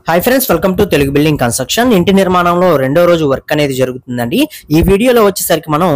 Hi friends, welcome to Telugu building construction. ఇంటి నిర్మాణంలో రెండో రోజు వర్క్ అనేది జరుగుతుందండి. ఈ వీడియోలో వచ్చేసరికి మనం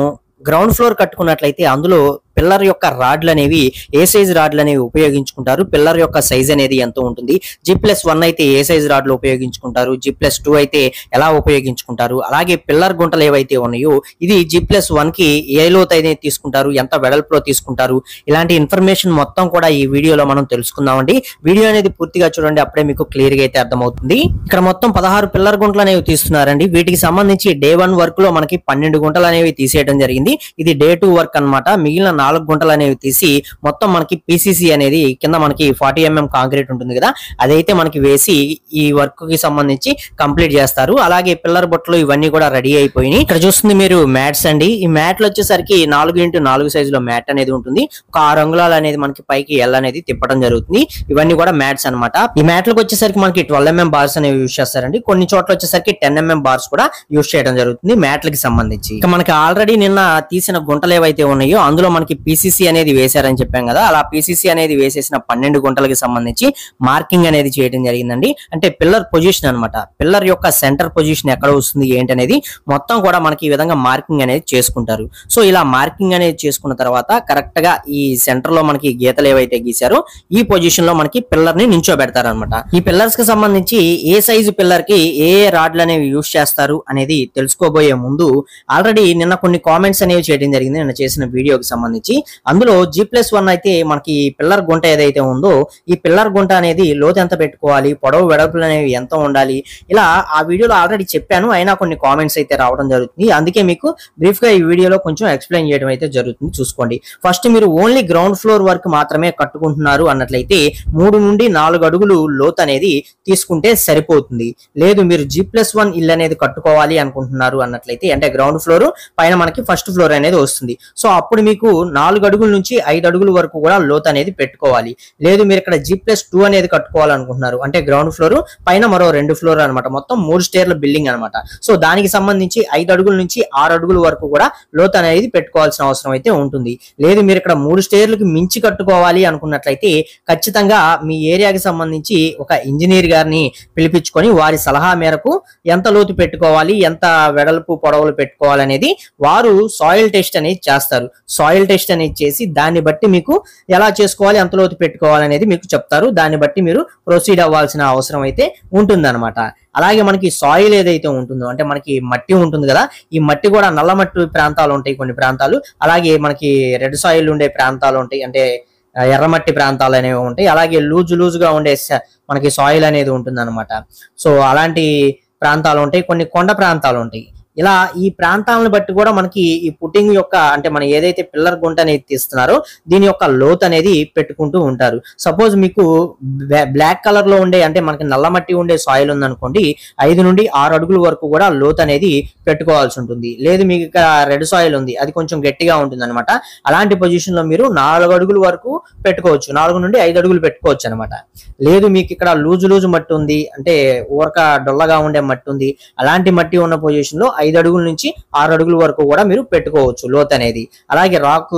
గ్రౌండ్ ఫ్లోర్ కట్టుకున్నట్లయితే అందులో పిల్లర్ యొక్క రాడ్లు అనేవి ఏ సైజ్ రాడ్లు అనేవి ఉపయోగించుకుంటారు, పిల్లర్ యొక్క సైజ్ అనేది ఎంత ఉంటుంది, G+1 అయితే ఏ సైజ్ రాడ్లు ఉపయోగించుకుంటారు, G+2 అయితే ఎలా ఉపయోగించుకుంటారు, అలాగే పిల్లర్ గుంటలు ఏవైతే ఉన్నాయో ఇది G+1 కి ఏ లోతు అయితే తీసుకుంటారు, ఎంత వెడల్పులో తీసుకుంటారు, ఇలాంటి ఇన్ఫర్మేషన్ మొత్తం కూడా ఈ వీడియోలో మనం తెలుసుకుందామండి. వీడియో అనేది పూర్తిగా చూడండి, అప్పుడే మీకు క్లియర్ గా అయితే అర్థమవుతుంది. ఇక్కడ మొత్తం 16 పిల్లర్ గుంటలు అనేవి తీస్తున్నారండి. వీటికి సంబంధించి డే 1 వర్క్ లో మనకి 12 గుంటలు అనేవి తీసేయడం జరిగింది. ఇది డే 2 వర్క్ అన్నమాట. మిగిలిన 4 గుంటలు అనేవి తీసి మొత్తం మనకి PCC అనేది కింద మనకి 40 mm కాంక్రీట్ ఉంటుంది కదా, అదైతే మనకి వేసి ఈ వర్క్ కి సంబంధించి కంప్లీట్ చేస్తారు. అలాగే పిల్లర్ బొట్టలు ఇవన్నీ కూడా రెడీ అయిపోయినాయి. ఇక్కడ చూస్తుంది మీరు మ్యాట్స్ అండి. ఈ మ్యాట్లు వచ్చేసరికి 4x4 సైజులో మ్యాట్ అనేది ఉంటుంది. ఒక 6 అంగుళాలు అనేది మనకి పైకి ఎల్ అనేది తిప్పడం జరుగుతుంది. ఇవన్నీ కూడా మ్యాట్స్ అన్నమాట. ఈ మ్యాట్లకు వచ్చేసరికి మనకి 12 mm బార్స్ అనేవి యూజ్ చేస్తారండి. కొన్ని చోట్ల వచ్చేసరికి 10 mm బార్స్ కూడా యూజ్ చేయడం జరుగుతుంది మ్యాట్లకి సంబంధించి. ఇక మనకి ఆల్రెడీ నిన్న తీసిన గుంటలు ఏవైతే ఉన్నాయో అందులో మనకి PCC అనేది వేశారని చెప్పాం కదా, అలా PCC అనేది వేసేసిన 12 గుంటలకి సంబంధించి మార్కింగ్ అనేది చేయడం జరిగిందండి. అంటే పిల్లర్ పొజిషన్ అన్నమాట. పిల్లర్ యొక్క సెంటర్ పొజిషన్ ఎక్కడ వస్తుంది ఏంటి అనేది మొత్తం కూడా మనకి ఈ విధంగా మార్కింగ్ అనేది చేసుకుంటారు. సో ఇలా మార్కింగ్ అనేది చేసుకున్న తర్వాత కరెక్ట్ గా ఈ సెంటర్ లో మనకి గీతలు ఏవైతే గీసారో ఈ పొజిషన్ లో మనకి పిల్లర్ ని నించోబెడతారు అనమాట. ఈ పిల్లర్స్ కి సంబంధించి ఏ సైజు పిల్లర్ కి ఏ రాడ్లు అనేవి యూజ్ చేస్తారు అనేది తెలుసుకోబోయే ముందు ఆల్రెడీ నిన్న కొన్ని కామెంట్స్ అనేవి చేయడం జరిగింది నిన్న చేసిన వీడియోకి సంబంధించి. అందులో G+1 అయితే మనకి పిల్లర్ గుంట ఏదైతే ఉందో ఈ పిల్లర్ గుంట అనేది లోతు ఎంత పెట్టుకోవాలి, పొడవు వెడల్పులు అనేవి ఎంత ఉండాలి, ఇలా ఆ వీడియోలో ఆల్రెడీ చెప్పాను. అయినా కొన్ని కామెంట్స్ అయితే రావడం జరుగుతుంది. అందుకే మీకు బ్రీఫ్ గా ఈ వీడియోలో కొంచెం ఎక్స్ప్లెయిన్ చేయడం అయితే జరుగుతుంది. చూసుకోండి. ఫస్ట్ మీరు ఓన్లీ గ్రౌండ్ ఫ్లోర్ వర్క్ మాత్రమే కట్టుకుంటున్నారు అన్నట్లయితే 3 నుండి 4 అడుగులు లోతు అనేది తీసుకుంటే సరిపోతుంది. లేదు మీరు G+1 ఇల్లు అనేది కట్టుకోవాలి అనుకుంటున్నారు అన్నట్లయితే, అంటే గ్రౌండ్ ఫ్లోర్ పైన మనకి ఫస్ట్ ఫ్లోర్ అనేది వస్తుంది. సో అప్పుడు మీకు 4 అడుగుల నుంచి 5 అడుగుల వరకు కూడా లోతు అనేది పెట్టుకోవాలి. లేదు మీరు ఇక్కడ G+2 అనేది కట్టుకోవాలనుకుంటున్నారు, అంటే గ్రౌండ్ ఫ్లోర్ పైన మరో 2 ఫ్లోర్ అనమాట, మొత్తం 3 స్టేర్ల బిల్డింగ్ అనమాట. సో దానికి సంబంధించి 5 అడుగుల నుంచి 6 అడుగుల వరకు కూడా లోతు అనేది పెట్టుకోవాల్సిన అవసరం అయితే ఉంటుంది. లేదు మీరు ఇక్కడ 3 స్టేర్లకు మించి కట్టుకోవాలి అనుకున్నట్లయితే ఖచ్చితంగా మీ ఏరియాకి సంబంధించి ఒక ఇంజనీర్ గారిని పిలిపించుకొని వారి సలహా మేరకు ఎంత లోతు పెట్టుకోవాలి, ఎంత వెడల్పు పొడవులు పెట్టుకోవాలి అనేది వారు సాయిల్ టెస్ట్ అనేది చేస్తారు. సాయిల్ టెస్ట్ అనేది చేసి దాన్ని బట్టి మీకు ఎలా చేసుకోవాలి, ఎంత లోతు పెట్టుకోవాలి అనేది మీకు చెప్తారు. దాన్ని బట్టి మీరు ప్రొసీడ్ అవ్వాల్సిన అవసరం అయితే ఉంటుందన్నమాట. అలాగే మనకి సాయిల్ ఏదైతే ఉంటుందో, అంటే మనకి మట్టి ఉంటుంది కదా, ఈ మట్టి కూడా నల్ల మట్టి ప్రాంతాలు ఉంటాయి కొన్ని ప్రాంతాలు, అలాగే మనకి రెడ్ సాయిల్ ఉండే ప్రాంతాలు ఉంటాయి, అంటే ఎర్రమట్టి ప్రాంతాలు అనేవి ఉంటాయి. అలాగే లూజుగా ఉండే మనకి సాయిల్ అనేది ఉంటుంది అనమాట. సో అలాంటి ప్రాంతాలు ఉంటాయి, కొన్ని కొండ ప్రాంతాలు ఉంటాయి. ఇలా ఈ ప్రాంతాలను బట్టి కూడా మనకి ఈ పుట్టింగ్ యొక్క, అంటే మనం ఏదైతే పిల్లర్ గుంట అనేది తీస్తున్నారో దీని యొక్క లోత్ అనేది పెట్టుకుంటూ ఉంటారు. సపోజ్ మీకు బ్లాక్ కలర్ లో ఉండే, అంటే మనకి నల్ల మట్టి ఉండే సాయిల్ ఉందనుకోండి, 5 నుండి 6 అడుగుల వరకు కూడా లోత్ అనేది పెట్టుకోవాల్సి ఉంటుంది. లేదు మీకు ఇక్కడ రెడ్ సాయిల్ ఉంది, అది కొంచెం గట్టిగా ఉంటుంది అనమాట, అలాంటి పొజిషన్ లో మీరు 4 అడుగుల వరకు పెట్టుకోవచ్చు, 4 నుండి 5 అడుగులు పెట్టుకోవచ్చు అనమాట. లేదు మీకు ఇక్కడ లూజు మట్టి ఉంది, అంటే ఊరక డొల్లగా ఉండే మట్టి ఉంది, అలాంటి మట్టి ఉన్న పొజిషన్ లో 5 అడుగుల నుంచి 6 అడుగుల వరకు కూడా మీరు పెట్టుకోవచ్చు లోత్ అనేది. అలాగే రాక్,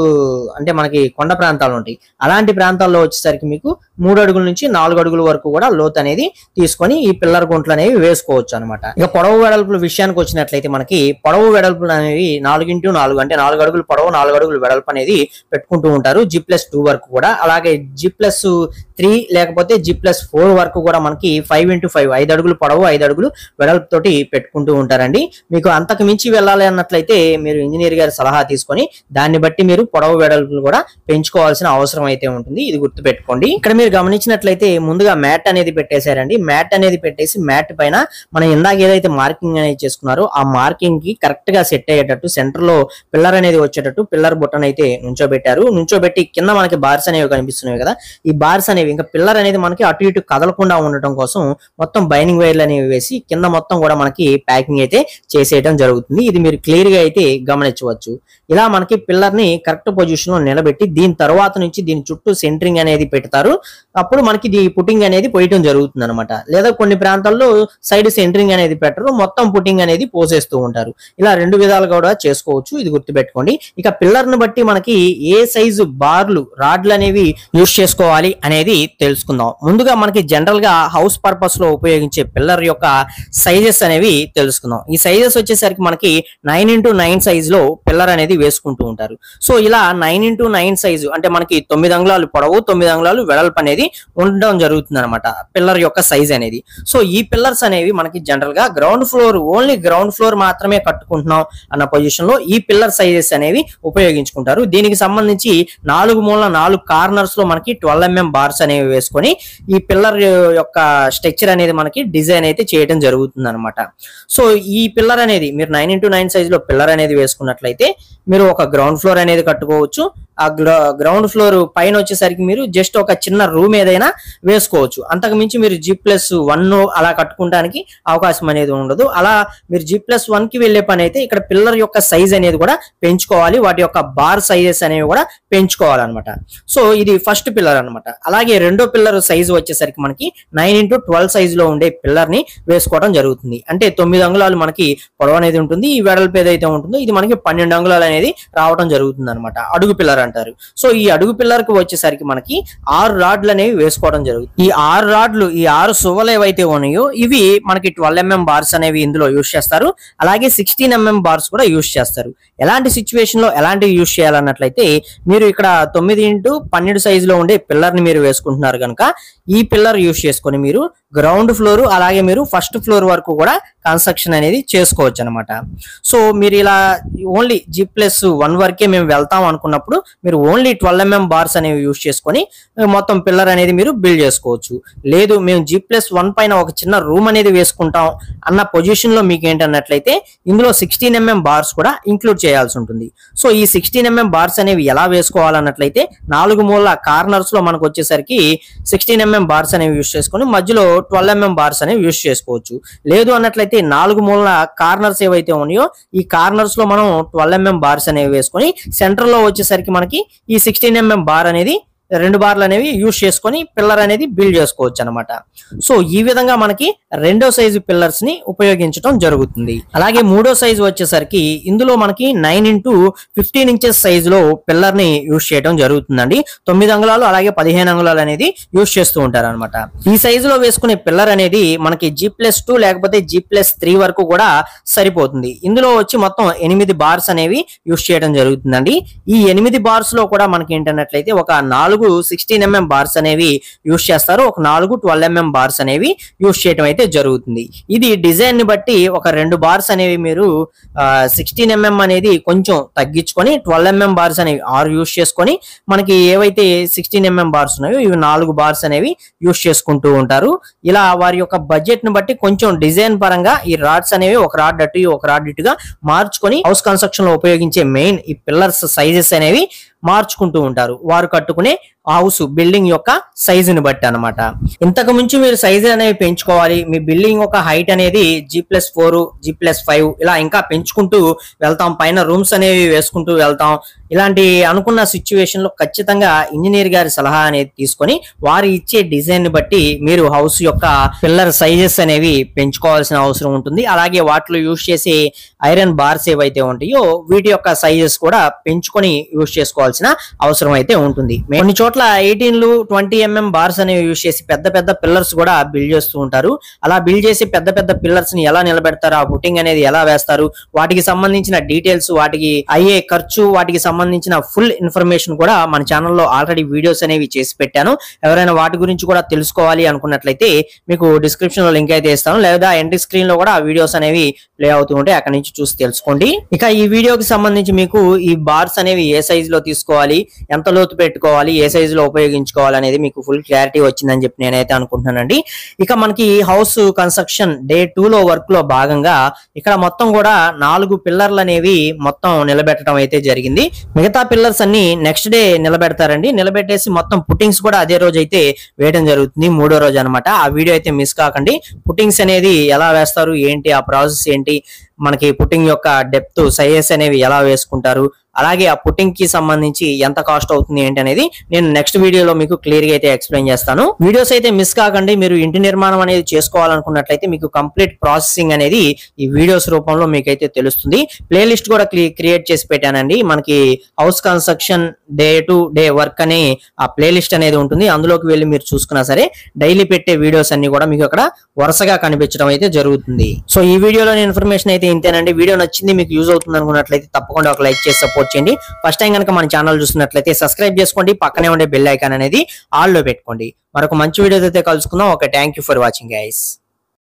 అంటే మనకి కొండ ప్రాంతాలు ఉంటాయి, అలాంటి ప్రాంతాల్లో వచ్చేసరికి మీకు 3 అడుగుల నుంచి 4 అడుగుల వరకు కూడా లోత్ అనేది తీసుకొని ఈ పిల్లర్ గుంటలు అనేవి వేసుకోవచ్చు అనమాట. ఇక పొడవు వెడల్పుల విషయానికి వచ్చినట్లయితే మనకి పొడవు వెడల్పులు అనేవి 4x4, అంటే 4 అడుగులు పొడవు 4 అడుగులు వెడల్పు అనేది పెట్టుకుంటూ ఉంటారు G+2 వరకు కూడా. అలాగే G+3 లేకపోతే G+4 వరకు కూడా మనకి 5x5, 5 అడుగులు పొడవు 5 అడుగులు వెడల్పు తోటి పెట్టుకుంటూ ఉంటారండి. మీకు అంతకు మించి వెళ్ళాలి అన్నట్లయితే మీరు ఇంజనీర్ గారి సలహా తీసుకొని దాన్ని బట్టి మీరు పొడవు వెడల్పులు కూడా పెంచుకోవాల్సిన అవసరం అయితే ఉంటుంది. ఇది గుర్తుపెట్టుకోండి. ఇక్కడ మీరు గమనించినట్లయితే ముందుగా మ్యాట్ అనేది పెట్టేశారండి. మ్యాట్ అనేది పెట్టేసి మ్యాట్ పైన మనం ఇందాక ఏదైతే మార్కింగ్ అనేది చేసుకున్నారో ఆ మార్కింగ్ కి కరెక్ట్ గా సెట్ అయ్యేటట్టు సెంటర్ లో పిల్లర్ అనేది వచ్చేటట్టు పిల్లర్ బొట్టను అయితే నుంచోబెట్టారు. నుంచోబెట్టి కింద మనకి బార్స్ అనేవి కనిపిస్తున్నాయి కదా, ఈ బార్స్ అనేవి ఇంకా పిల్లర్ అనేది మనకి అటు ఇటు కదలకుండా ఉండటం కోసం మొత్తం బైనింగ్ వైర్లు అనేవి వేసి కింద మొత్తం కూడా మనకి ప్యాకింగ్ అయితే చేసేయడం చేయడం జరుగుతుంది. ఇది మీరు క్లియర్ గా అయితే గమనించవచ్చు. ఇలా మనకి పిల్లర్ ని కరెక్ట్ పొజిషన్ లో నిలబెట్టి దీని తర్వాత నుంచి దీని చుట్టూ సెంటరింగ్ అనేది పెడతారు. అప్పుడు మనకి ఈ పుట్టింగ్ అనేది పోయటం జరుగుతుంది అనమాట. లేదా కొన్ని ప్రాంతాల్లో సైడ్ సెంటరింగ్ అనేది పెట్టరు, మొత్తం పుట్టింగ్ అనేది పోసేస్తూ ఉంటారు. ఇలా రెండు విధాలుగా కూడా చేసుకోవచ్చు, ఇది గుర్తుపెట్టుకోండి. ఇక పిల్లర్ ని బట్టి మనకి ఏ సైజు బార్లు రాడ్లు అనేవి యూస్ చేసుకోవాలి అనేది తెలుసుకుందాం. ముందుగా మనకి జనరల్ గా హౌస్ పర్పస్ లో ఉపయోగించే పిల్లర్ యొక్క సైజెస్ అనేవి తెలుసుకుందాం. ఈ సైజెస్ వచ్చేసరికి మనకి 9x9 సైజ్ లో పిల్లర్ అనేది వేసుకుంటూ ఉంటారు. సో ఇలా 9x9 సైజు అంటే మనకి 9 అంగుళాలు పొడవు 9 అంగుళాలు వెడల్పు అనేది ఉండడం జరుగుతుంది అనమాట పిల్లర్ యొక్క సైజ్ అనేది. సో ఈ పిల్లర్స్ అనేవి మనకి జనరల్ గా ground floor only ground floor మాత్రమే కట్టుకుంటున్నాం అన్న పొజిషన్ లో ఈ పిల్లర్ సైజెస్ అనేవి ఉపయోగించుకుంటారు. దీనికి సంబంధించి 4 మూలల 4 కార్నర్స్ లో మనకి 12 mm బార్స్ అనేవి వేసుకొని ఈ పిల్లర్ యొక్క స్ట్రక్చర్ అనేది మనకి డిజైన్ అయితే చేయడం జరుగుతుంది అనమాట. సో ఈ పిల్లర్ అనేది మీరు 9x9 సైజ్ లో పిల్లర్ అనేది వేసుకున్నట్లయితే మీరు ఒక గ్రౌండ్ ఫ్లోర్ అనేది కట్టుకోవచ్చు. ఆ గ్రౌండ్ ఫ్లోర్ పైన వచ్చేసరికి మీరు జస్ట్ ఒక చిన్న రూమ్ ఏదైనా వేసుకోవచ్చు. అంతకు మించి మీరు G+1 అలా కట్టుకోవడానికి అవకాశం అనేది ఉండదు. అలా మీరు G+1 కి వెళ్లే పని అయితే ఇక్కడ పిల్లర్ యొక్క సైజ్ అనేది కూడా పెంచుకోవాలి, వాటి యొక్క బార్ సైజెస్ అనేవి కూడా పెంచుకోవాలన్నమాట. సో ఇది ఫస్ట్ పిల్లర్ అనమాట. అలాగే రెండో పిల్లర్ సైజ్ వచ్చేసరికి మనకి 9x12 సైజ్ లో ఉండే పిల్లర్ ని వేసుకోవడం జరుగుతుంది. అంటే 9 అంగుళాలు మనకి పొడవు అనేది ఉంటుంది. ఈ వెడల్పు ఏదైతే ఉంటుందో ఇది మనకి 12 అంగుళాలు అనేది రావడం జరుగుతుంది అనమాట. అడుగు పిల్లర్ అంటారు. సో ఈ అడుగు పిల్లర్ కి వచ్చేసరికి మనకి 6 రాడ్లు అనేవి వేసుకోవడం జరుగుతుంది. ఈ 6 రాడ్లు ఈ 6 సువ్వలు ఏవైతే ఉన్నాయో ఇవి మనకి 12 mm బార్స్ అనేవి ఇందులో యూస్ చేస్తారు. అలాగే 16 mm బార్స్ కూడా యూస్ చేస్తారు. ఎలాంటి సిచ్యువేషన్ లో ఎలాంటివి యూస్ చేయాలన్నట్లయితే మీరు ఇక్కడ 9x12 సైజ్ లో ఉండే పిల్లర్ ని మీరు వేసుకుంటున్నారు కనుక ఈ పిల్లర్ యూస్ చేసుకొని మీరు గ్రౌండ్ ఫ్లోర్ అలాగే మీరు ఫస్ట్ ఫ్లోర్ వరకు కూడా కన్స్ట్రక్షన్ అనేది చేసుకోవచ్చు అనమాట. సో మీరు ఇలా ఓన్లీ G+1 వరకే మేము వెళ్తాం అనుకున్నప్పుడు మీరు ఓన్లీ 12 mm బార్స్ అనేవి యూస్ చేసుకొని మొత్తం పిల్లర్ అనేది మీరు బిల్డ్ చేసుకోవచ్చు. లేదు మేము G+1 పైన ఒక చిన్న రూమ్ అనేది వేసుకుంటాం అన్న పొజిషన్ లో మీకు ఏంటన్నట్లయితే ఇందులో 16 mm బార్స్ కూడా ఇంక్లూడ్ చేయాల్సి ఉంటుంది. సో ఈ 16 mm బార్స్ అనేవి ఎలా వేసుకోవాలన్నట్లయితే 4 మూల కార్నర్స్ లో మనకు వచ్చేసరికి 16 mm బార్స్ అనేవి యూస్ చేసుకొని మధ్యలో 12 mm బార్స్ అనేవి యూస్ చేసుకోవచ్చు. లేదు అన్నట్లయితే 4 మూల కార్నర్స్ ఏవైతే ఉన్నాయో ఈ కార్నర్స్ లో మనం 12 mm బార్స్ అనేవి వేసుకొని సెంటర్ లో వచ్చేసరికి మనకి ఈ 16 mm బార్ అనేది 2 బార్లు అనేవి యూస్ చేసుకొని పిల్లర్ అనేది బిల్డ్ చేసుకోవచ్చు అనమాట. సో ఈ విధంగా మనకి రెండో సైజు పిల్లర్స్ ని ఉపయోగించడం జరుగుతుంది. అలాగే మూడో సైజు వచ్చేసరికి ఇందులో మనకి 9x15 ఇంచెస్ సైజు లో పిల్లర్ ని యూస్ చేయడం జరుగుతుందండి. 9 అంగుళాలు అలాగే 15 అంగుళాలు అనేది యూస్ చేస్తూ ఉంటారు అనమాట. ఈ సైజులో వేసుకునే పిల్లర్ అనేది మనకి G+2 లేకపోతే G+3 వరకు కూడా సరిపోతుంది. ఇందులో వచ్చి మొత్తం 8 బార్స్ అనేవి యూస్ చేయడం జరుగుతుందండి. ఈ 8 బార్స్ లో కూడా మనకి ఏంటన్నట్లయితే ఒక 4 16 mm బార్స్ అనేవి యూస్ చేస్తారు, ఒక 4 12 mm బార్స్ అనేవి యూస్ చేయడం అయితే జరుగుతుంది. ఇది డిజైన్ ని బట్టి ఒక 2 బార్స్ అనేవి మీరు 16 mm అనేది కొంచెం తగ్గించుకొని 12 mm బార్స్ అనేవి 6 యూస్ చేసుకొని మనకి ఏవైతే 16 mm బార్స్ ఉన్నాయో ఇవి 4 బార్స్ అనేవి యూస్ చేసుకుంటూ ఉంటారు. ఇలా వారి యొక్క బడ్జెట్ ని బట్టి కొంచెం డిజైన్ పరంగా ఈ రాడ్స్ అనేవి ఒక రాడ్ అటు ఒక రాడ్ ఇటుగా మార్చుకొని హౌస్ కన్స్ట్రక్షన్ లో ఉపయోగించే మెయిన్ ఈ పిల్లర్స్ సైజెస్ అనేవి మార్చుకుంటూ ఉంటారు వారు కట్టుకునే హౌస్ బిల్డింగ్ యొక్క సైజుని బట్టి అనమాట. ఇంతకు మించి మీరు సైజు అనేవి పెంచుకోవాలి, మీ బిల్డింగ్ యొక్క హైట్ అనేది G+4 G+5 ఇలా ఇంకా పెంచుకుంటూ వెళ్తాం, పైన రూమ్స్ అనేవి వేసుకుంటూ వెళ్తాం. ఇలాంటి అనుకున్న సిచ్యువేషన్ లో ఖచ్చితంగా ఇంజనీర్ గారి సలహా అనేది తీసుకొని వారు ఇచ్చే డిజైన్ ని బట్టి మీరు హౌస్ యొక్క పిల్లర్ సైజెస్ అనేవి పెంచుకోవాల్సిన అవసరం ఉంటుంది. అలాగే వాటిలో యూస్ చేసే ఐరన్ బార్స్ ఏవైతే ఉంటాయో వీటి యొక్క సైజెస్ కూడా పెంచుకొని యూస్ చేసుకోవాల్సిన అవసరం అయితే ఉంటుంది. కొన్ని చోట్ల 18-20 mm బార్స్ అనేవి యూస్ చేసి పెద్ద పెద్ద పిల్లర్స్ కూడా బిల్డ్ చేస్తూ ఉంటారు. అలా బిల్డ్ చేసి పెద్ద పెద్ద పిల్లర్స్ ని ఎలా నిలబెడతారు, ఆ ఫుటింగ్ అనేది ఎలా వేస్తారు, వాటికి సంబంధించిన డీటెయిల్స్, వాటికి అయ్యే ఖర్చు, వాటికి సంబంధించిన ఫుల్ ఇన్ఫర్మేషన్ కూడా మన ఛానల్లో ఆల్రెడీ వీడియోస్ అనేవి చేసి పెట్టాను. ఎవరైనా వాటి గురించి కూడా తెలుసుకోవాలి అనుకున్నట్లయితే మీకు డిస్క్రిప్షన్ లో లింక్ అయితే ఇస్తాను, లేదా ఎంట్రీ స్క్రీన్ లో కూడా ఆ వీడియోస్ అనేవి ప్లే అవుతూ ఉంటే అక్కడ నుంచి చూసి తెలుసుకోండి. ఇక ఈ వీడియోకి సంబంధించి మీకు ఈ బార్స్ అనేవి ఏ సైజ్ లో తీసుకోవాలి, ఎంత లోతు పెట్టుకోవాలి, ఏ సైజ్ లో ఉపయోగించుకోవాలి అనేది మీకు ఫుల్ క్లారిటీ వచ్చిందని చెప్పి నేనైతే అనుకుంటున్నానండి. ఇక మనకి హౌస్ కన్స్ట్రక్షన్ డే 2 లో వర్క్ లో భాగంగా ఇక్కడ మొత్తం కూడా 4 పిల్లర్లు అనేవి మొత్తం నిలబెట్టడం అయితే జరిగింది. మిగతా పిల్లర్స్ అన్ని నెక్స్ట్ డే నిలబెడతారండి. నిలబెట్టేసి మొత్తం పుట్టింగ్స్ కూడా అదే రోజు అయితే వేయడం జరుగుతుంది, 3వ రోజు అనమాట. ఆ వీడియో అయితే మిస్ కాకండి. పుట్టింగ్స్ అనేది ఎలా వేస్తారు ఏంటి, ఆ ప్రాసెస్ ఏంటి ఏంటి, మనకి పుట్టింగ్ యొక్క డెప్త్ సైజెస్ అనేవి ఎలా వేసుకుంటారు, అలాగే ఆ పుట్టింగ్ కి సంబంధించి ఎంత కాస్ట్ అవుతుంది ఏంటి అనేది నేను నెక్స్ట్ వీడియోలో మీకు క్లియర్ గా అయితే ఎక్స్ప్లెయిన్ చేస్తాను. వీడియోస్ అయితే మిస్ కాకండి. మీరు ఇంటి నిర్మాణం అనేది చేసుకోవాలనుకున్నట్లయితే మీకు కంప్లీట్ ప్రాసెసింగ్ అనేది ఈ వీడియోస్ రూపంలో మీకైతే తెలుస్తుంది. ప్లేలిస్ట్ కూడా క్రియేట్ చేసి పెట్టానండి. మనకి house construction day to day work అనే ఆ ప్లేలిస్ట్ అనేది ఉంటుంది. అందులోకి వెళ్ళి మీరు చూసుకున్నా సరే డైలీ పెట్టే వీడియోస్ అన్ని కూడా మీకు అక్కడ వరుసగా కనిపించడం అయితే జరుగుతుంది. సో ఈ వీడియోలోని ఇన్ఫర్మేషన్ అయితే ఇంతేనండి. వీడియో నచ్చింది, మీకు యూజ్ అవుతుంది అనుకున్నట్లయితే తప్పకుండా ఒక లైక్ చేసి సపోర్ట్ చేయండి. ఫస్ట్ టైం కనుక మన ఛానల్ చూస్తున్నట్లయితే సబ్స్క్రైబ్ చేసుకోండి, పక్కనే ఉండే బెల్ ఐకాన్ అనేది ఆల్ లో పెట్టుకోండి. మరొక మంచి వీడియో అయితే కలుసుకుందాం. Okay, thank you for watching guys.